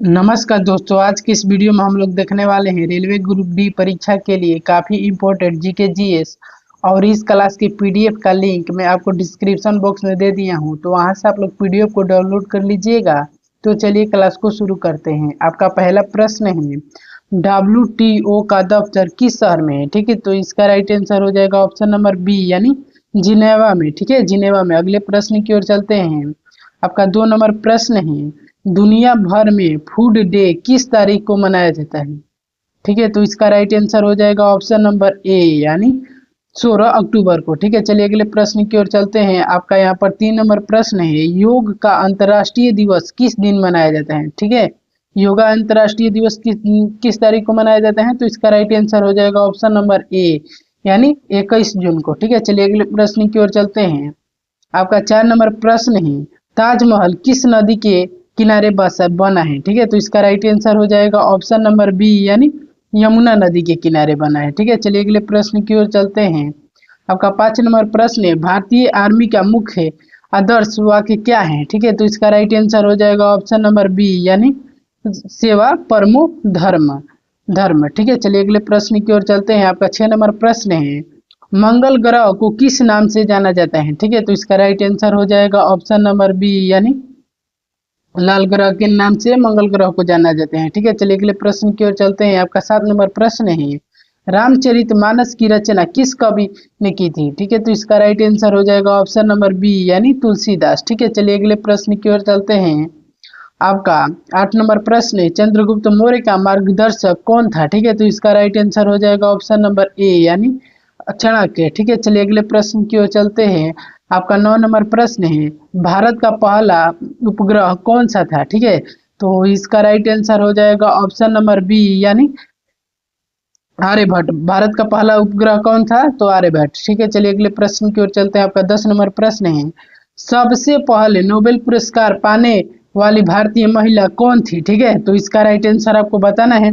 नमस्कार दोस्तों, आज की इस वीडियो में हम लोग देखने वाले हैं रेलवे ग्रुप डी परीक्षा के लिए काफ़ी इम्पोर्टेंट जीके जीएस। और इस क्लास के पीडीएफ का लिंक मैं आपको डिस्क्रिप्शन बॉक्स में दे दिया हूं, तो वहां से आप लोग पीडीएफ को डाउनलोड कर लीजिएगा। तो चलिए क्लास को शुरू करते हैं। आपका पहला प्रश्न है, WTO का दफ्तर किस शहर में है? ठीक है, तो इसका राइट आंसर हो जाएगा ऑप्शन नंबर बी यानी जिनेवा में। ठीक है, जिनेवा में। अगले प्रश्न की ओर चलते हैं। आपका 2 नंबर प्रश्न है, दुनिया भर में फूड डे किस तारीख को मनाया जाता है? ठीक है, तो इसका राइट आंसर हो जाएगा ऑप्शन नंबर ए यानी 16 अक्टूबर को। ठीक है, चलिए अगले प्रश्न की ओर चलते हैं। आपका यहाँ पर 3 नंबर प्रश्न है, योग का अंतर्राष्ट्रीय दिवस किस दिन मनाया जाता है? ठीक है, योगा अंतर्राष्ट्रीय दिवस किस तारीख को मनाया जाता है? तो इसका राइट आंसर हो जाएगा ऑप्शन नंबर ए यानी 21 जून को। ठीक है, चलिए अगले प्रश्न की ओर चलते हैं। आपका 4 नंबर प्रश्न है, ताजमहल किस नदी के किनारे बना है? ठीक है, तो इसका राइट आंसर हो जाएगा ऑप्शन नंबर बी यानी यमुना नदी के किनारे बना है। ठीक है, चलिए अगले प्रश्न की ओर चलते हैं। आपका 5 नंबर प्रश्न है, भारतीय आर्मी का मुख्य आदर्श वाक्य क्या है? ठीक है, तो इसका राइट आंसर हो जाएगा ऑप्शन नंबर बी यानी सेवा परमो धर्म धर्म। ठीक है, चलिए अगले प्रश्न की ओर चलते हैं। आपका 6 नंबर प्रश्न है, मंगल ग्रह को किस नाम से जाना जाता है? ठीक है, तो इसका राइट आंसर हो जाएगा ऑप्शन नंबर बी यानी लाल ग्रह के नाम से मंगल ग्रह को जाना जाते हैं। ठीक है, चलिए अगले प्रश्न की ओर चलते हैं। आपका 7 नंबर प्रश्न है, रामचरितमानस की रचना किस कवि ने की थी? ठीक है, तो इसका राइट आंसर हो जाएगा ऑप्शन नंबर बी यानी तुलसीदास। ठीक है, चलिए अगले प्रश्न की ओर चलते हैं। आपका 8 नंबर प्रश्न है, चंद्रगुप्त मौर्य का मार्गदर्शक कौन था? ठीक है, तो इसका राइट आंसर हो जाएगा ऑप्शन नंबर ए यानी चाणक्य। ठीक है, चलिए अगले प्रश्न की ओर चलते हैं। आपका 9 नंबर प्रश्न है, भारत का पहला उपग्रह कौन सा था? ठीक है, तो इसका राइट आंसर हो जाएगा ऑप्शन नंबर बी यानी आर्यभट्ट। भारत का पहला उपग्रह कौन था? तो आर्यभट्ट। ठीक है, चलिए अगले प्रश्न की ओर चलते हैं। आपका 10 नंबर प्रश्न है, सबसे पहले नोबेल पुरस्कार पाने वाली भारतीय महिला कौन थी? ठीक है, तो इसका राइट आंसर आपको बताना है।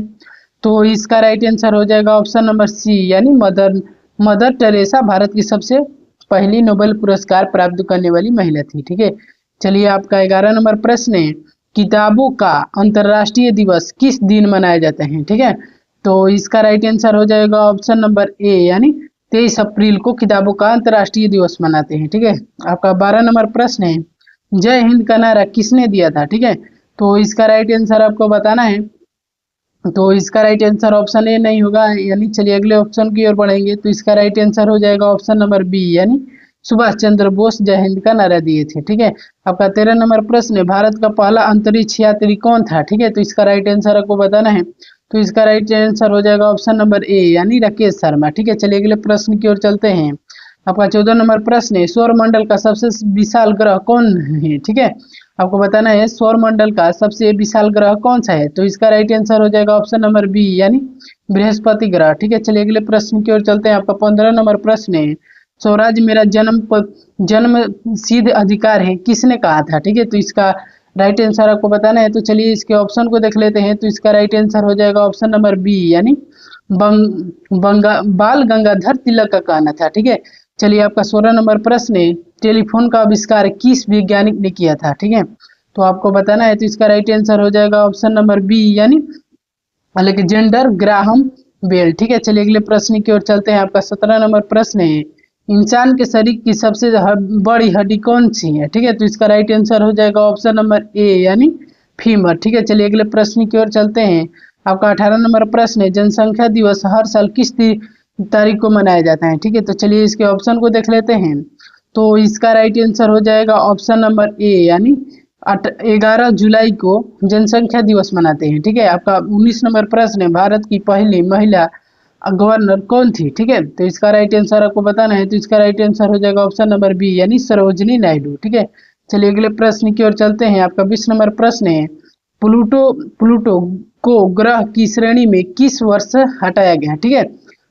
तो इसका राइट आंसर हो जाएगा ऑप्शन नंबर सी यानी मदर मदर टेरेसा भारत की सबसे पहली नोबेल पुरस्कार प्राप्त करने वाली महिला थी। ठीक है, चलिए आपका 11 नंबर प्रश्न है, किताबों का अंतर्राष्ट्रीय दिवस किस दिन मनाया जाता है? ठीक है, तो इसका राइट आंसर हो जाएगा ऑप्शन नंबर ए यानी 23 अप्रैल को किताबों का अंतर्राष्ट्रीय दिवस मनाते हैं। ठीक है, आपका 12 नंबर प्रश्न है, जय हिंद का नारा किसने दिया था? ठीक है, तो इसका राइट आंसर आपको बताना है। तो इसका राइट आंसर ऑप्शन ए नहीं होगा, यानी चलिए अगले ऑप्शन की ओर बढ़ेंगे। तो इसका राइट आंसर हो जाएगा ऑप्शन नंबर बी यानी सुभाष चंद्र बोस जय हिंद का नारा दिए थे। ठीक है, आपका 13 नंबर प्रश्न है, भारत का पहला अंतरिक्ष यात्री कौन था? ठीक है, तो इसका राइट आंसर आपको बताना है। तो इसका राइट आंसर हो जाएगा ऑप्शन नंबर ए यानी राकेश शर्मा। ठीक है, चलिए अगले प्रश्न की ओर चलते हैं। आपका 14 नंबर प्रश्न है, सौर मंडल का सबसे विशाल ग्रह कौन है? ठीक है, आपको बताना है सौर मंडल का सबसे विशाल ग्रह कौन सा है? तो इसका राइट आंसर हो जाएगा ऑप्शन नंबर बी यानी बृहस्पति ग्रह। ठीक है, चलिए अगले प्रश्न की ओर चलते हैं। आपका 15 नंबर प्रश्न है, स्वराज मेरा जन्म सिद्ध अधिकार है किसने कहा था? ठीक है, तो इसका राइट आंसर आपको बताना है। तो चलिए इसके ऑप्शन को देख लेते हैं। तो इसका राइट आंसर हो जाएगा ऑप्शन नंबर बी यानी बाल गंगाधर तिलक का कहना था। ठीक है, चलिए आपका 16 नंबर प्रश्न है, टेलीफोन का आविष्कार किस वैज्ञानिक ने किया था? ठीक है, तो आपको बताना है। तो इसका राइट आंसर हो जाएगा ऑप्शन नंबर बी यानी अलेक्जेंडर ग्राहम बेल। ठीक है, चलिए अगले प्रश्न की ओर चलते हैं। आपका 17 नंबर प्रश्न है, इंसान के शरीर की सबसे बड़ी हड्डी कौन सी है? ठीक है, तो इसका राइट आंसर हो जाएगा ऑप्शन नंबर ए यानी फीमर। ठीक है, चलिए अगले प्रश्न की ओर चलते हैं। आपका 18 नंबर प्रश्न है, जनसंख्या दिवस हर साल किस तारीख को मनाया जाता है? ठीक है, तो चलिए इसके ऑप्शन को देख लेते हैं। तो इसका राइट आंसर हो जाएगा ऑप्शन नंबर ए यानी 11 जुलाई को जनसंख्या दिवस मनाते हैं। ठीक है, आपका 19 नंबर प्रश्न है, भारत की पहली महिला गवर्नर कौन थी? ठीक है, तो इसका राइट आंसर आपको बताना है। तो इसका राइट आंसर हो जाएगा ऑप्शन नंबर बी यानी सरोजनी नायडू। ठीक है, चलिए अगले प्रश्न की ओर चलते हैं। आपका 20 नंबर प्रश्न है, प्लूटो प्लूटो को ग्रह की श्रेणी में किस वर्ष हटाया गया? ठीक है,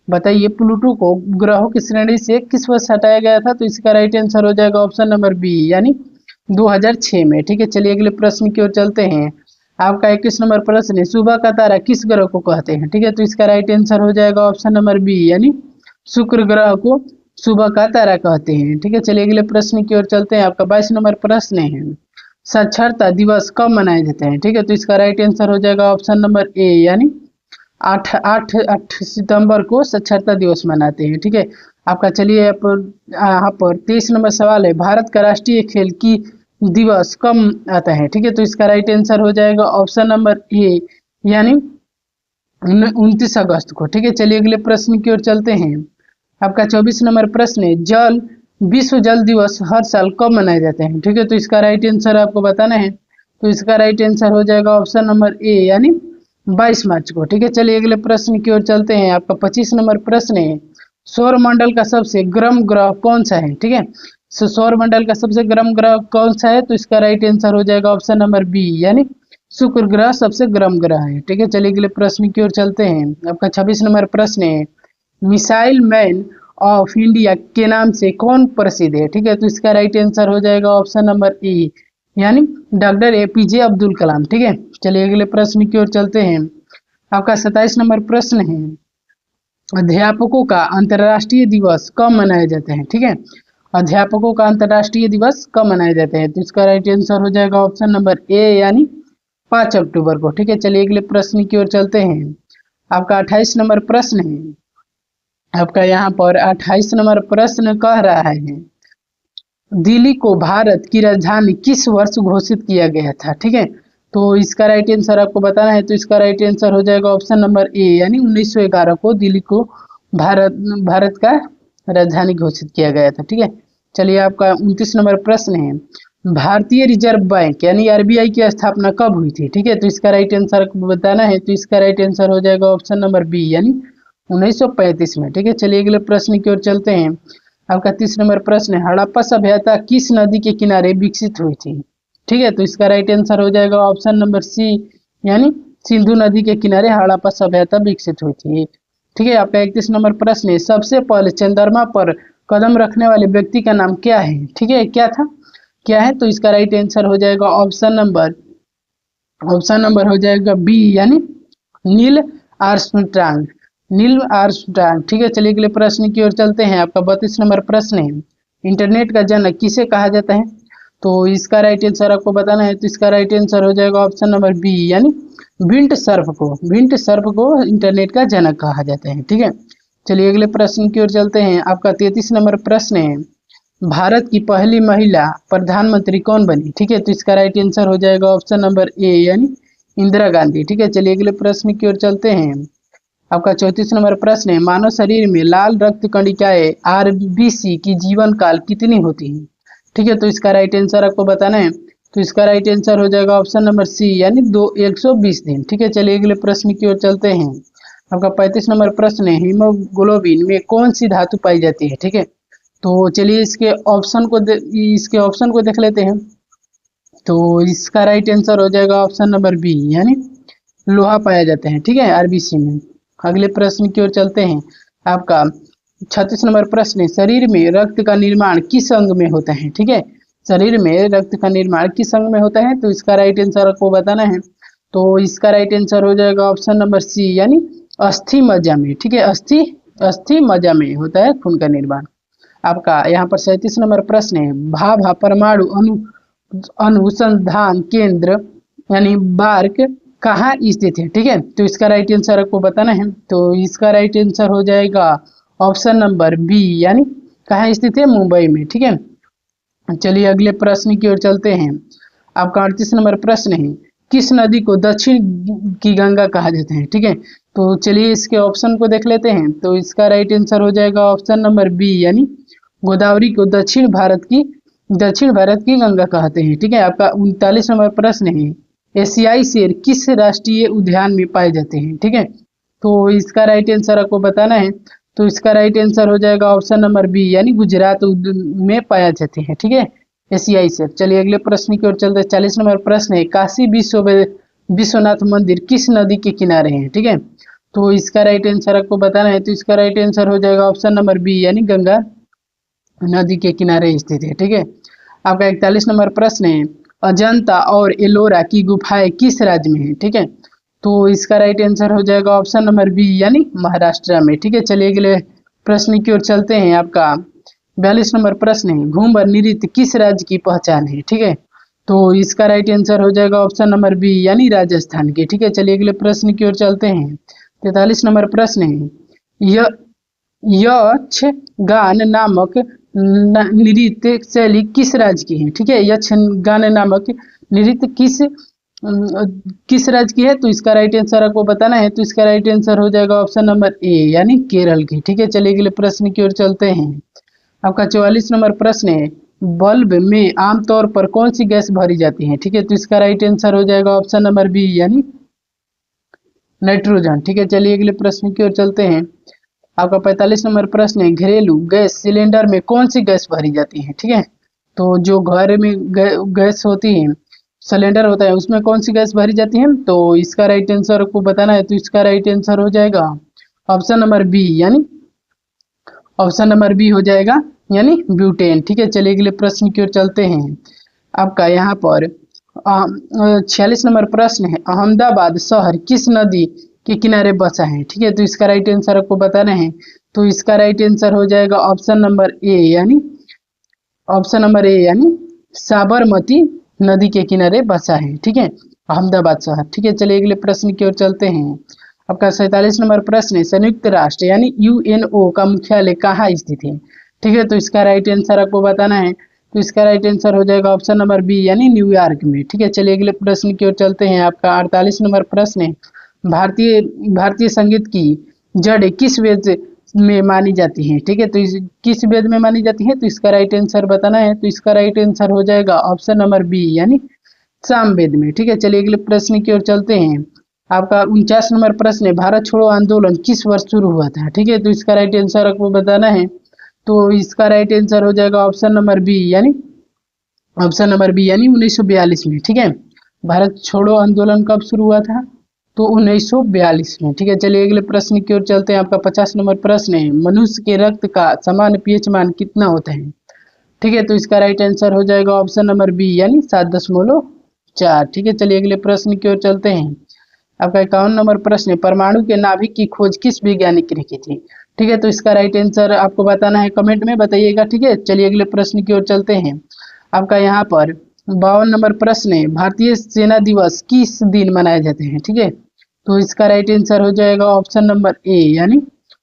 बताइए प्लूटो को ग्रहों की श्रेणी से किस वर्ष हटाया गया था? तो इसका राइट आंसर हो जाएगा ऑप्शन नंबर बी यानी 2006 में। ठीक है, चलिए अगले प्रश्न की ओर चलते हैं। आपका 21 नंबर प्रश्न है, सुबह का तारा किस ग्रह को कहते हैं? ठीक है, तो इसका राइट आंसर हो जाएगा ऑप्शन नंबर बी यानी शुक्र ग्रह को सुबह का तारा कहते हैं। ठीक है, चलिए अगले प्रश्न की ओर चलते हैं। आपका 22 नंबर प्रश्न है, साक्षरता दिवस कब मनाए जाते हैं? ठीक है, तो इसका राइट आंसर हो जाएगा ऑप्शन नंबर ए, यानी 8 सितंबर को साक्षरता दिवस मनाते हैं। ठीक है, आपका चलिए यहाँ पर 23 नंबर सवाल है, भारत का राष्ट्रीय खेल की दिवस कब आता है? ठीक है, तो इसका राइट आंसर हो जाएगा ऑप्शन नंबर ए, यानी 29 अगस्त को। ठीक है, चलिए अगले प्रश्न की ओर चलते हैं। आपका 24 नंबर प्रश्न है, विश्व जल दिवस हर साल कब मनाए जाते हैं? ठीक है, तो इसका राइट आंसर आपको बताना है। तो इसका राइट आंसर हो जाएगा ऑप्शन नंबर ए, यानी 22 मार्च को। ठीक है, चलिए अगले प्रश्न की ओर चलते हैं। आपका 25 नंबर प्रश्न है, सौर मंडल का सबसे गर्म ग्रह कौन सा है? ठीक है, सौर मंडल का सबसे गर्म ग्रह कौन सा है? तो इसका राइट आंसर हो जाएगा ऑप्शन नंबर बी, यानी शुक्र ग्रह सबसे गर्म ग्रह है। ठीक है, चलिए अगले प्रश्न की ओर चलते हैं। आपका 26 नंबर प्रश्न है, मिसाइल मैन ऑफ इंडिया के नाम से कौन प्रसिद्ध है? ठीक है, तो इसका राइट आंसर हो जाएगा ऑप्शन नंबर ए, यानी डॉक्टर एपीजे अब्दुल कलाम। ठीक है, चलिए अगले प्रश्न की ओर चलते हैं। आपका 27 नंबर प्रश्न है, अध्यापकों का अंतर्राष्ट्रीय दिवस कब मनाए जाते हैं? ठीक है, अध्यापकों का अंतर्राष्ट्रीय दिवस कब मनाए जाते हैं? तो इसका राइट आंसर हो जाएगा ऑप्शन नंबर ए, यानी 5 अक्टूबर को। ठीक है, चलिए अगले प्रश्न की ओर चलते हैं। आपका 28 नंबर प्रश्न है, आपका यहाँ पर 28 नंबर प्रश्न कह रहा है, दिल्ली को भारत की राजधानी किस वर्ष घोषित किया गया था? ठीक है, तो इसका राइट आंसर आपको बताना है। तो इसका राइट आंसर हो जाएगा ऑप्शन नंबर ए, यानी 1911 को दिल्ली को भारत का राजधानी घोषित किया गया था। ठीक है, चलिए आपका 29 नंबर प्रश्न है, भारतीय रिजर्व बैंक यानी आरबीआई की स्थापना कब हुई थी? ठीक है, तो इसका राइट आंसर आपको बताना है। तो इसका राइट आंसर हो जाएगा ऑप्शन नंबर बी, यानी 1935 में। ठीक है, चलिए अगले प्रश्न की ओर चलते हैं। आपका 30 नंबर प्रश्न है, हड़प्पा सभ्यता किस नदी के किनारे विकसित हुई थी? ठीक है, तो इसका राइट आंसर हो जाएगा ऑप्शन नंबर सी, यानी सिंधु नदी के किनारे हड़प्पा सभ्यता विकसित हुई थी। ठीक है, आपका 31 नंबर प्रश्न है, सबसे पहले चंद्रमा पर कदम रखने वाले व्यक्ति का नाम क्या है? ठीक है, क्या है? तो इसका राइट आंसर हो जाएगा ऑप्शन नंबर हो जाएगा बी, यानी नील आर्मस्ट्रांग। ठीक है, चलिए अगले प्रश्न की ओर चलते हैं। आपका 32 नंबर प्रश्न है, इंटरनेट का जनक किसे कहा जाता है? तो इसका राइट आंसर आपको बताना है। तो इसका राइट आंसर हो जाएगा ऑप्शन नंबर बी, यानी विंट सर्फ को इंटरनेट का जनक कहा जाता है। ठीक है, चलिए अगले प्रश्न की ओर चलते हैं। आपका 33 नंबर प्रश्न है, भारत की पहली महिला प्रधानमंत्री कौन बनी? ठीक है, तो इसका राइट आंसर हो जाएगा ऑप्शन नंबर ए, यानी इंदिरा गांधी। ठीक है, चलिए अगले प्रश्न की ओर चलते हैं। आपका 34 नंबर प्रश्न है, मानव शरीर में लाल रक्त कणिकाएं आरबीसी की जीवन काल कितनी होती है? ठीक है, तो इसका राइट आंसर आपको बताना है। तो इसका राइट आंसर हो जाएगा ऑप्शन नंबर सी, यानी 120 दिन। ठीक है, चलिए अगले प्रश्न की ओर चलते हैं। आपका 35 नंबर प्रश्न है, हीमोग्लोबिन में कौन सी धातु पाई जाती है? ठीक है, तो चलिए इसके ऑप्शन को देख लेते हैं। तो इसका राइट आंसर हो जाएगा ऑप्शन नंबर बी, यानी लोहा पाया जाता है। ठीक है, आरबीसी में। अगले प्रश्न की ओर चलते हैं। आपका 36 नंबर प्रश्न है, शरीर में रक्त का निर्माण किस अंग में होता है? ठीक है, शरीर में रक्त का निर्माण किस अंग में होता है? तो इसका राइट आंसर आपको बताना है। तो इसका राइट आंसर हो जाएगा ऑप्शन नंबर सी, यानी अस्थि मज्जा में। ठीक है, अस्थि मज्जा में होता है खून का निर्माण। आपका यहाँ पर 37 नंबर प्रश्न है, भाभा परमाणु अनुसंधान केंद्र यानी बार्क कहाँ स्थित है? ठीक है, तो इसका राइट आंसर आपको बताना है। तो इसका राइट आंसर हो जाएगा ऑप्शन नंबर बी, यानी कहाँ स्थित है? मुंबई में। ठीक है, चलिए अगले प्रश्न की ओर चलते हैं। आपका 38 नंबर प्रश्न है, किस नदी को दक्षिण की गंगा कहा जाता है? ठीक है, तो चलिए इसके ऑप्शन को देख लेते हैं। तो इसका राइट आंसर हो जाएगा ऑप्शन नंबर बी, यानी गोदावरी को दक्षिण भारत की गंगा कहते हैं। ठीक है, आपका 39 नंबर प्रश्न है, एशियाई शेर किस राष्ट्रीय उद्यान में पाए जाते हैं? ठीक है, तो इसका राइट आंसर आपको बताना है। तो इसका राइट आंसर हो जाएगा ऑप्शन नंबर बी, यानी गुजरात में पाया जाते हैं। ठीक है, एशियाई शेर। चलिए अगले प्रश्न की ओर चलते हैं। 40 नंबर प्रश्न है, काशी विश्वनाथ मंदिर किस नदी के किनारे है? ठीक है, तो इसका राइट आंसर आपको बताना है। तो इसका राइट आंसर हो जाएगा ऑप्शन नंबर बी, यानी गंगा नदी के किनारे स्थित है। ठीक है, आपका 41 नंबर प्रश्न है, अजंता और एलोरा की गुफाएं किस राज्य में है? ठीक है, तो इसका राइट आंसर हो जाएगा ऑप्शन नंबर बी, यानी महाराष्ट्र में। ठीक है, चलिए अगले प्रश्न की ओर चलते हैं। आपका 42 नंबर प्रश्न है, घुमर नृत्य किस राज्य की पहचान है? ठीक है, तो इसका राइट आंसर हो जाएगा ऑप्शन नंबर बी यानी राजस्थान के। ठीक है, चलिए अगले प्रश्न की ओर चलते हैं। 43 नंबर प्रश्न है, य यक्षगान नामक नृत्य शैली किस राज्य की है? ठीक है, यक्षगान नामक नृत्य किस राज्य की है? तो इसका राइट आंसर आपको बताना है। तो इसका राइट आंसर हो जाएगा ऑप्शन नंबर ए यानी केरल की। ठीक है, चलिए अगले प्रश्न की ओर चलते हैं। आपका 44 नंबर प्रश्न है, बल्ब में आमतौर पर कौन सी गैस भरी जाती है? ठीक है, तो इसका राइट आंसर हो जाएगा ऑप्शन नंबर बी यानी नाइट्रोजन। ठीक है, चलिए अगले प्रश्न की ओर चलते हैं। आपका 45 नंबर प्रश्न है, घरेलू गैस सिलेंडर में कौन सी गैस भरी जाती है? ठीक है, तो जो घर में गैस होती है, सिलेंडर होता है, उसमें कौन सी गैस भरी जाती है? तो इसका राइट आंसर आपको बताना है। तो इसका राइट आंसर हो जाएगा ऑप्शन नंबर बी यानी ऑप्शन नंबर बी हो जाएगा यानी ब्यूटेन। ठीक है, चलिए अगले प्रश्न की ओर चलते हैं। आपका यहाँ पर 46 नंबर प्रश्न है, अहमदाबाद शहर किस नदी के किनारे बसा है? ठीक है, तो इसका राइट आंसर आपको बताना है। तो इसका राइट आंसर हो जाएगा ऑप्शन नंबर ए यानी साबरमती नदी के किनारे बसा है। ठीक है, अहमदाबाद शहर। ठीक है, चलिए अगले प्रश्न की ओर चलते हैं। आपका 47 नंबर प्रश्न है, संयुक्त राष्ट्र यानी यूएनओ का मुख्यालय कहाँ स्थित है? ठीक है, तो इसका राइट आंसर आपको बताना है। तो इसका राइट आंसर हो जाएगा ऑप्शन नंबर बी यानी न्यूयॉर्क में। ठीक है, चलिए अगले प्रश्न की ओर चलते हैं। आपका 48 नंबर प्रश्न है, भारतीय भारतीय संगीत की जड़ किस वेद में मानी जाती है? ठीक है, तो किस वेद में मानी जाती है? तो इसका राइट आंसर बताना है। तो इसका राइट आंसर हो जाएगा ऑप्शन नंबर बी यानी सामवेद में। ठीक है, चलिए अगले प्रश्न की ओर चलते हैं। आपका 49 नंबर प्रश्न है, भारत छोड़ो आंदोलन किस वर्ष शुरू हुआ था? ठीक है, तो इसका राइट आंसर आपको बताना है। तो इसका राइट आंसर हो जाएगा ऑप्शन नंबर बी यानी 1942 में। ठीक है, भारत छोड़ो आंदोलन कब शुरू हुआ था? तो 1942 में। ठीक है, चलिए अगले प्रश्न की ओर चलते हैं। आपका 50 नंबर प्रश्न है, मनुष्य के रक्त का सामान्य पीएच मान कितना होता है? ठीक है, तो इसका राइट आंसर हो जाएगा ऑप्शन नंबर बी यानी 7.4। ठीक है, चलिए अगले प्रश्न की ओर चलते हैं। आपका 51 नंबर प्रश्न है, परमाणु के नाभिक की खोज किस वैज्ञानिक ने की थी? ठीक है, तो इसका राइट आंसर आपको बताना है, कमेंट में बताइएगा। ठीक है, चलिए अगले प्रश्न की ओर चलते हैं। आपका यहाँ पर 52 नंबर प्रश्न है, भारतीय सेना दिवस किस दिन मनाए जाते हैं? ठीक है, तो इसका राइट आंसर हो जाएगा ऑप्शन नंबर ए यानी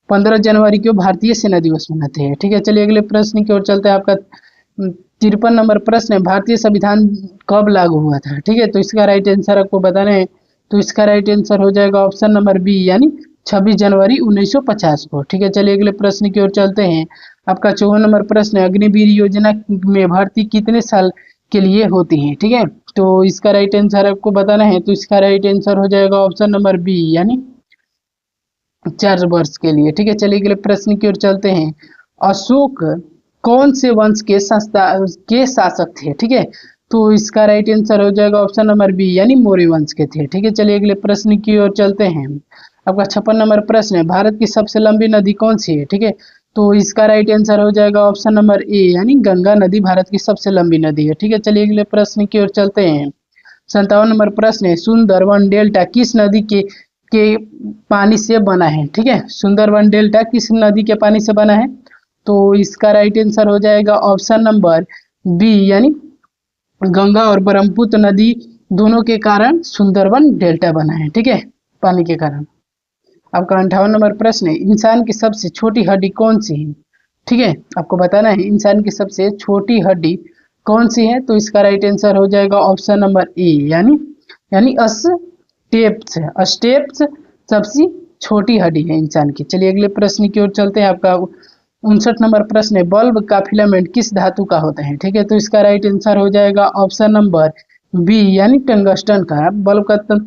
15 जनवरी को भारतीय सेना दिवस मनाते हैं। ठीक है, चलिए अगले प्रश्न की ओर चलते हैं। आपका 53 नंबर प्रश्न है, भारतीय संविधान कब लागू हुआ था? ठीक है, तो इसका राइट आंसर आपको बताना है। तो इसका राइट आंसर हो जाएगा ऑप्शन नंबर बी यानी 26 जनवरी 1950 को। ठीक है, चलिए अगले प्रश्न की ओर चलते हैं। आपका 54 नंबर प्रश्न है, अग्निवीर योजना में भर्ती कितने साल के लिए होती है? ठीक है, तो इसका राइट आंसर आपको बताना है। तो इसका राइट आंसर हो जाएगा ऑप्शन नंबर बी यानी 4 वर्ष के लिए। ठीक है, चलिए अगले प्रश्न की ओर चलते हैं। अशोक कौन से वंश के शासक थे? ठीक है, तो इसका राइट आंसर हो जाएगा ऑप्शन नंबर बी यानी मौर्य वंश के थे। ठीक है, चलिए अगले प्रश्न की ओर चलते हैं। आपका 56 नंबर प्रश्न है, भारत की सबसे लंबी नदी कौन सी है? ठीक है, तो इसका राइट आंसर हो जाएगा ऑप्शन नंबर ए यानी गंगा नदी भारत की सबसे लंबी नदी है। ठीक है, चलिए अगले प्रश्न की ओर चलते हैं। 57 नंबर प्रश्न है, सुंदरवन डेल्टा किस नदी के पानी से बना है? ठीक है, सुंदरवन डेल्टा किस नदी के पानी से बना है? तो इसका राइट आंसर हो जाएगा ऑप्शन नंबर बी यानी गंगा और ब्रह्मपुत्र नदी दोनों के कारण सुंदरवन डेल्टा बना है। ठीक है, पानी के कारण। आपका 58 नंबर प्रश्न है, इंसान की सबसे छोटी हड्डी कौन सी है? ठीक है, आपको बताना है इंसान की सबसे छोटी हड्डी कौन सी है? तो इसका राइट आंसर हो जाएगा ऑप्शन नंबर ए यानी अस्टेप्स। अस्टेप्स सबसे छोटी हड्डी है इंसान की। चलिए अगले प्रश्न की ओर चलते हैं। आपका 59 नंबर प्रश्न है, बल्ब का फिलामेंट किस धातु का होता है? ठीक है, तो इसका राइट आंसर हो जाएगा ऑप्शन नंबर बी यानी टंगस्टन का। बल्ब का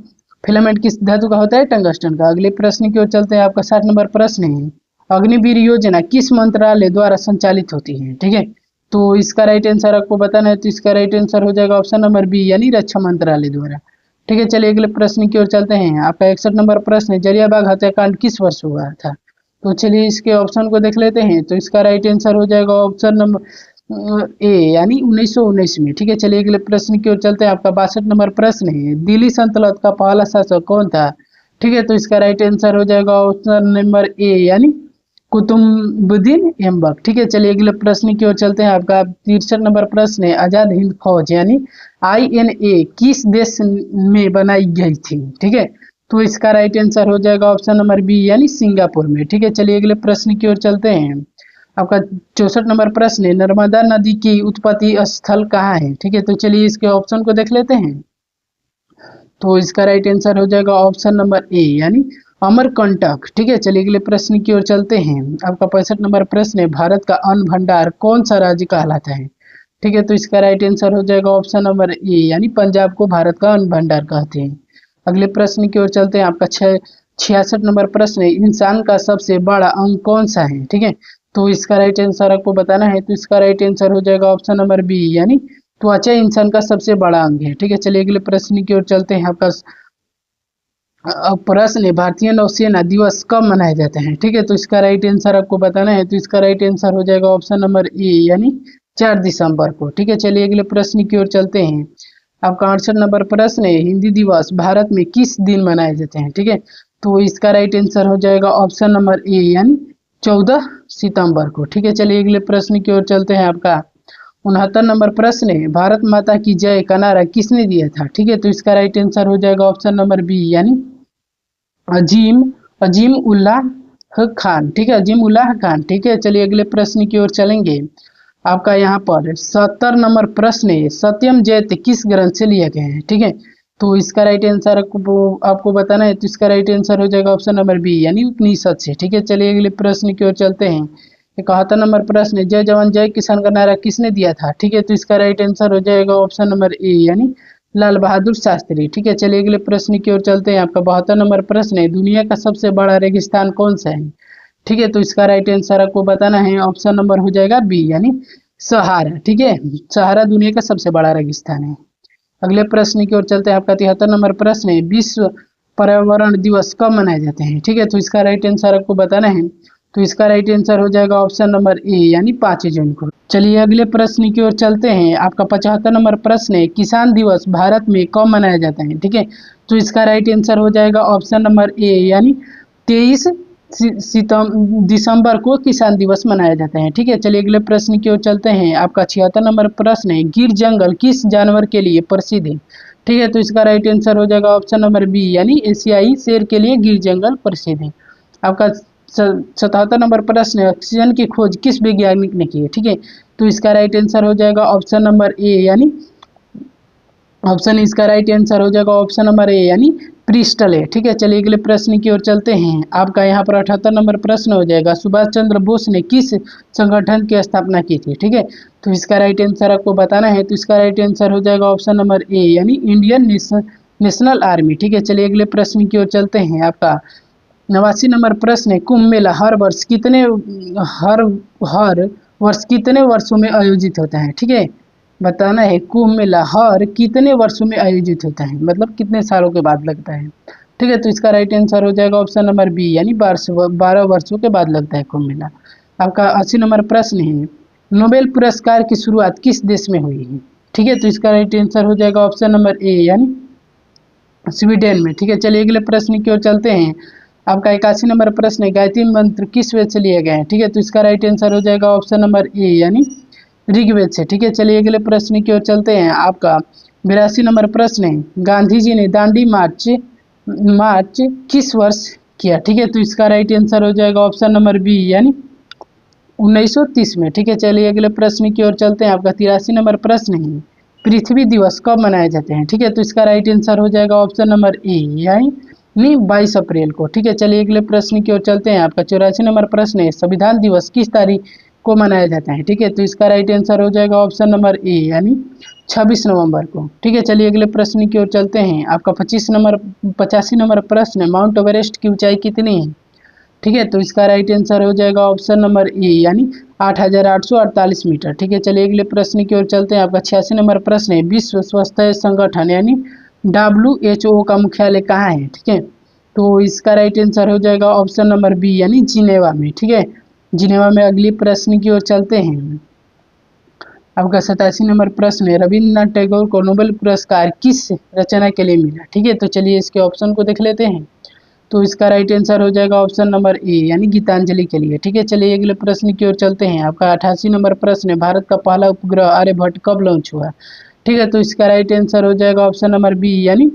फिलामेंट किस धातु का होता है? टंगस्टन का। अगले प्रश्न की ओर चलते हैं। आपका 60 नंबर प्रश्न है, अग्निवीर योजना किस मंत्रालय द्वारा संचालित होती है? ठीक है, तो इसका राइट आंसर आपको बताना है। तो इसका राइट आंसर हो जाएगा ऑप्शन नंबर बी यानी रक्षा मंत्रालय द्वारा। ठीक है, चलिए अगले प्रश्न की ओर चलते हैं। आपका 61 नंबर प्रश्न है, जलियांवाला हत्याकांड किस वर्ष हुआ था? तो चलिए इसके ऑप्शन को देख लेते हैं। तो इसका राइट आंसर हो जाएगा ऑप्शन नंबर ए यानी 1919 में। ठीक है, चलिए अगले प्रश्न की ओर चलते हैं। आपका 62 नंबर प्रश्न है, दिल्ली सल्तनत का पहला शासक कौन था? ठीक है, तो इसका राइट आंसर हो जाएगा ऑप्शन नंबर ए यानी कुतुबुद्दीन ऐबक। ठीक है, चलिए अगले प्रश्न की ओर चलते हैं। आपका 63 नंबर प्रश्न है, आजाद हिंद फौज यानी INA किस देश में बनाई गई थी? ठीक है, तो इसका राइट आंसर हो जाएगा ऑप्शन नंबर बी यानी सिंगापुर में। ठीक है, चलिए अगले प्रश्न की ओर चलते हैं। आपका 64 नंबर प्रश्न है, नर्मदा नदी की उत्पत्ति स्थल कहाँ है? ठीक है, तो चलिए इसके ऑप्शन को देख लेते हैं। तो इसका राइट आंसर हो जाएगा ऑप्शन नंबर ए यानी अमरकंटक। ठीक है, चलिए अगले प्रश्न की ओर चलते हैं। आपका 65 नंबर प्रश्न है, भारत का अन्न भंडार कौन सा राज्य कहलाता है? ठीक है, तो इसका राइट आंसर हो जाएगा ऑप्शन नंबर ए यानी पंजाब को भारत का अन्न भंडार कहते हैं। अगले प्रश्न की ओर चलते हैं। आपका 66 नंबर प्रश्न है, इंसान का सबसे बड़ा अंग कौन सा है? ठीक है, तो इसका राइट आंसर आपको बताना है। तो इसका राइट आंसर हो जाएगा ऑप्शन नंबर बी यानी त्वचा इंसान का सबसे बड़ा अंग है। ठीक है, चलिए अगले प्रश्न की ओर चलते हैं। आपका प्रश्न है, भारतीय नौसेना दिवस कब मनाया जाता है? ठीक है, तो इसका राइट आंसर आपको बताना है। तो इसका राइट आंसर हो जाएगा ऑप्शन नंबर ए यानी 4 दिसंबर को। ठीक है, चलिए अगले प्रश्न की ओर चलते हैं। आपका 68 नंबर प्रश्न है, हिंदी दिवस भारत में किस दिन मनाए जाते हैं? ठीक है, तो इसका राइट आंसर हो जाएगा ऑप्शन नंबर ए यानी 14 सितंबर को। ठीक है, चलिए अगले प्रश्न की ओर चलते हैं। आपका 69 नंबर प्रश्न है, भारत माता की जय का नारा किसने दिया था? ठीक है, तो इसका राइट आंसर हो जाएगा ऑप्शन नंबर बी यानी अजीम अजीम उल्लाह खान। ठीक है, अजीम उल्लाह खान। ठीक है, चलिए अगले प्रश्न की ओर चलेंगे। आपका यहाँ पर 70 नंबर प्रश्न है, सत्यम जयते किस ग्रंथ से लिया गया है? ठीक है, तो इसका राइट आंसर आपको बताना है। तो इसका राइट आंसर हो जाएगा ऑप्शन नंबर बी यानी उपनिषद से। ठीक है, चलिए अगले प्रश्न की ओर चलते हैं। 71 नंबर प्रश्न है, जय जवान जय किसान का नारा किसने दिया था? ठीक है, तो इसका राइट आंसर हो जाएगा ऑप्शन नंबर ए यानी लाल बहादुर शास्त्री। ठीक है, चलिए अगले प्रश्न की ओर चलते हैं। आपका 72 नंबर प्रश्न है, दुनिया का सबसे बड़ा रेगिस्तान कौन सा है? ठीक है, तो इसका राइट आंसर आपको बताना है। ऑप्शन नंबर हो जाएगा बी यानी सहारा। ठीक है, सहारा दुनिया का सबसे बड़ा रेगिस्तान है। अगले प्रश्न की ओर चलते हैं। आपका 73 नंबर प्रश्न है, विश्व पर्यावरण दिवस कब मनाए जाते हैं? ठीक है, तो इसका राइट आंसर आपको बताना है। तो इसका राइट आंसर हो जाएगा ऑप्शन नंबर ए यानी 5 जून को। चलिए अगले प्रश्न की ओर चलते हैं। आपका 75 नंबर प्रश्न है, किसान दिवस भारत में कब मनाया जाता है? ठीक है, तो इसका राइट आंसर हो जाएगा ऑप्शन नंबर ए यानी 23 दिसंबर को किसान दिवस मनाया जाता है। ठीक है, चलिए अगले प्रश्न की ओर चलते हैं। आपका 76 नंबर प्रश्न है, गिर जंगल किस जानवर के लिए प्रसिद्ध है? ठीक है, तो इसका राइट आंसर हो जाएगा ऑप्शन नंबर बी यानी एशियाई शेर के लिए गिर जंगल प्रसिद्ध है। आपका 77 नंबर प्रश्न है, ऑक्सीजन की खोज किस वैज्ञानिक ने की है? ठीक है, तो इसका राइट आंसर हो जाएगा ऑप्शन नंबर ए यानी इसका राइट आंसर हो जाएगा ऑप्शन नंबर ए यानी प्रिस्टल है। ठीक है, चलिए अगले प्रश्न की ओर चलते हैं। आपका यहाँ पर 78 नंबर प्रश्न हो जाएगा, सुभाष चंद्र बोस ने किस संगठन की स्थापना की थी? ठीक है, तो इसका राइट आंसर आपको बताना है। तो इसका राइट आंसर हो जाएगा ऑप्शन नंबर ए यानी इंडियन नेशनल आर्मी। ठीक है, चलिए अगले प्रश्न की ओर चलते हैं। आपका 89 नंबर प्रश्न है, कुंभ मेला हर वर्ष कितने वर्षों में आयोजित होता है? ठीक है, बताना है कुंभ मेला हर कितने वर्षों में आयोजित होता है, मतलब कितने सालों के बाद लगता है। ठीक है, तो इसका राइट आंसर हो जाएगा ऑप्शन नंबर बी यानी 12 वर्षों के बाद लगता है कुंभ मेला। आपका 80 नंबर प्रश्न है, नोबेल पुरस्कार की शुरुआत किस देश में हुई है? ठीक है, तो इसका राइट आंसर हो जाएगा ऑप्शन नंबर ए यानी स्वीडन में। ठीक है, चलिए अगले प्रश्न की ओर चलते हैं। आपका 81 नंबर प्रश्न है, गायत्री मंत्र किस वेद से लिए गए हैं? ठीक है, तो इसका राइट आंसर हो जाएगा ऑप्शन नंबर ए यानी ऋग्वेद से। ठीक है, चलिए अगले प्रश्न की ओर चलते हैं। आपका 82 नंबर प्रश्न है, गांधी जी ने दांडी मार्च किस वर्ष किया? ठीक है, तो इसका राइट आंसर हो जाएगा ऑप्शन नंबर बी यानी 1930 में। ठीक है, चलिए अगले प्रश्न की ओर चलते हैं। आपका 83 नंबर प्रश्न है, पृथ्वी दिवस कब मनाए जाते हैं? ठीक है, तो इसका राइट आंसर हो जाएगा ऑप्शन नंबर ए यानी 22 अप्रैल को। ठीक है, चलिए अगले प्रश्न की ओर चलते हैं। आपका 84 नंबर प्रश्न है, संविधान दिवस किस तारीख को मनाया जाता है? ठीक है, तो इसका राइट आंसर हो जाएगा ऑप्शन नंबर ए यानी 26 नवंबर को। ठीक है, चलिए अगले प्रश्न की ओर चलते हैं। आपका 85 नंबर प्रश्न है, माउंट एवरेस्ट की ऊंचाई कितनी है? ठीक है, तो इसका राइट आंसर हो जाएगा ऑप्शन नंबर ए यानी 8,848 मीटर। ठीक है, चलिए अगले प्रश्न की ओर चलते हैं। आपका 86 नंबर प्रश्न है, विश्व स्वास्थ्य संगठन यानी WHO का मुख्यालय कहाँ है? ठीक है, तो इसका राइट आंसर हो जाएगा ऑप्शन नंबर बी यानी जिनेवा में। ठीक है, जिनेवा में। अगली प्रश्न की ओर चलते हैं। आपका 87 नंबर प्रश्न है, रविन्द्रनाथ टैगोर को नोबेल पुरस्कार किस रचना के लिए मिला? ठीक है, तो चलिए इसके ऑप्शन को देख लेते हैं। तो इसका राइट आंसर हो जाएगा ऑप्शन नंबर ए यानी गीतांजलि के लिए। ठीक है, चलिए अगले प्रश्न की ओर चलते हैं। आपका 88 नंबर प्रश्न है, भारत का पहला उपग्रह आर्यभट्ट कब लॉन्च हुआ? ठीक है, तो इसका राइट आंसर हो जाएगा ऑप्शन नंबर बी यानी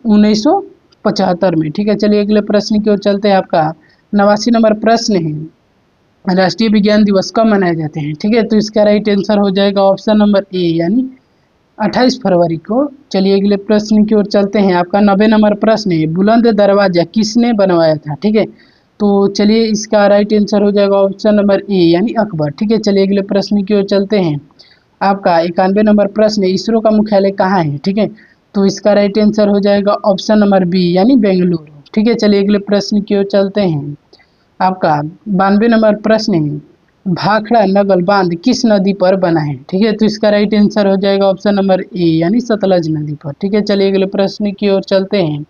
1975 में। ठीक है, चलिए अगले प्रश्न की ओर चलते हैं। आपका 89 नंबर प्रश्न है, राष्ट्रीय विज्ञान दिवस कब मनाए जाते हैं? ठीक है, तो इसका राइट आंसर हो जाएगा ऑप्शन नंबर ए यानी 28 फरवरी को। चलिए अगले प्रश्न की ओर चलते हैं। आपका 90 नंबर प्रश्न है, बुलंद दरवाजा किसने बनवाया था? ठीक है, तो चलिए इसका राइट आंसर हो जाएगा ऑप्शन नंबर ए यानी अकबर। ठीक है, चलिए अगले प्रश्न की ओर चलते हैं। आपका 91 नंबर प्रश्न है, इसरो का मुख्यालय कहाँ है? ठीक है, तो इसका राइट आंसर हो जाएगा ऑप्शन नंबर बी यानी बेंगलुरु। ठीक है, चलिए अगले प्रश्न की ओर चलते हैं। आपका 92 नंबर प्रश्न है, भाखड़ा नगल बांध किस नदी पर बना है? ठीक है, तो इसका राइट आंसर हो जाएगा ऑप्शन नंबर ए यानी सतलज नदी पर। ठीक है, चलिए अगले प्रश्न की ओर चलते हैं।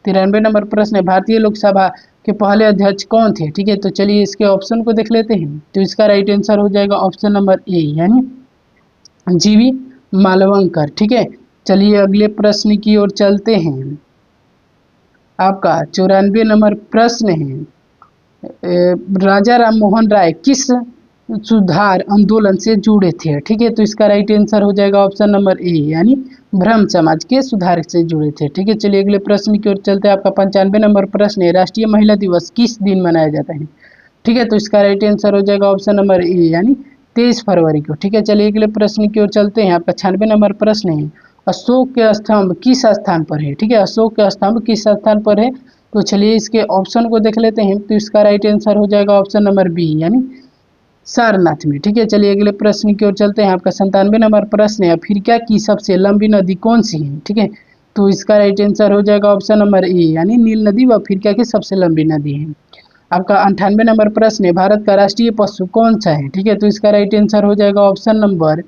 93 नंबर प्रश्न है, भारतीय लोकसभा के पहले अध्यक्ष कौन थे? ठीक है, तो चलिए इसके ऑप्शन को देख लेते हैं। तो इसका राइट आंसर हो जाएगा ऑप्शन नंबर ए यानी जीवी मालवंकर। ठीक है, चलिए अगले प्रश्न की ओर चलते हैं। आपका 94 नंबर प्रश्न है, राजा राम मोहन राय किस सुधार आंदोलन से जुड़े थे? ठीक है, तो इसका राइट आंसर हो जाएगा ऑप्शन नंबर ए यानी ब्रह्म समाज के सुधार से जुड़े थे। ठीक है, चलिए अगले प्रश्न की ओर चलते हैं। आपका 95 नंबर प्रश्न है, राष्ट्रीय महिला दिवस किस दिन मनाया जाता है? ठीक है, तो इसका राइट आंसर हो जाएगा ऑप्शन नंबर ए यानी 23 फरवरी को। ठीक है, चलिए अगले प्रश्न की ओर चलते हैं। आपका 96 नंबर प्रश्न है, अशोक के स्तंभ किस स्थान पर है? ठीक है, अशोक के स्तंभ किस स्थान पर है? तो चलिए इसके ऑप्शन को देख लेते हैं। तो इसका राइट आंसर हो जाएगा ऑप्शन नंबर बी यानी सारनाथ में। ठीक है, चलिए अगले प्रश्न की ओर चलते हैं। आपका 97 नंबर प्रश्न है, अफ्रीका की सबसे लंबी नदी कौन सी है? ठीक है, तो इसका राइट आंसर हो जाएगा ऑप्शन नंबर ए यानी नील नदी व अफ्रीका की सबसे लंबी नदी है। आपका 98 नंबर प्रश्न है, भारत का राष्ट्रीय पशु कौन सा है? ठीक है, तो इसका राइट आंसर हो जाएगा ऑप्शन नंबर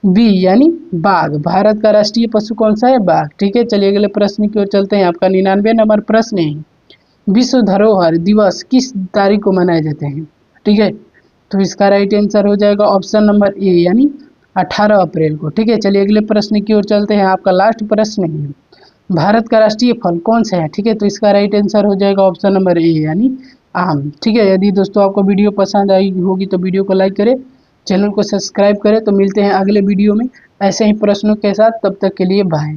बी यानी बाघ। भारत का राष्ट्रीय पशु कौन सा है? बाघ। ठीक है, चलिए अगले प्रश्न की ओर चलते हैं। आपका 99 नंबर प्रश्न है, विश्व धरोहर दिवस किस तारीख को मनाए जाते हैं? ठीक है, तो इसका राइट आंसर हो जाएगा ऑप्शन नंबर ए यानी 18 अप्रैल को। ठीक है, चलिए अगले प्रश्न की ओर चलते हैं। आपका लास्ट प्रश्न है, भारत का राष्ट्रीय फल कौन सा है? ठीक है, तो इसका राइट आंसर हो जाएगा ऑप्शन नंबर ए यानी आम। ठीक है, यदि दोस्तों आपको वीडियो पसंद आई होगी तो वीडियो को लाइक करें, चैनल को सब्सक्राइब करें। तो मिलते हैं अगले वीडियो में ऐसे ही प्रश्नों के साथ, तब तक के लिए बाय।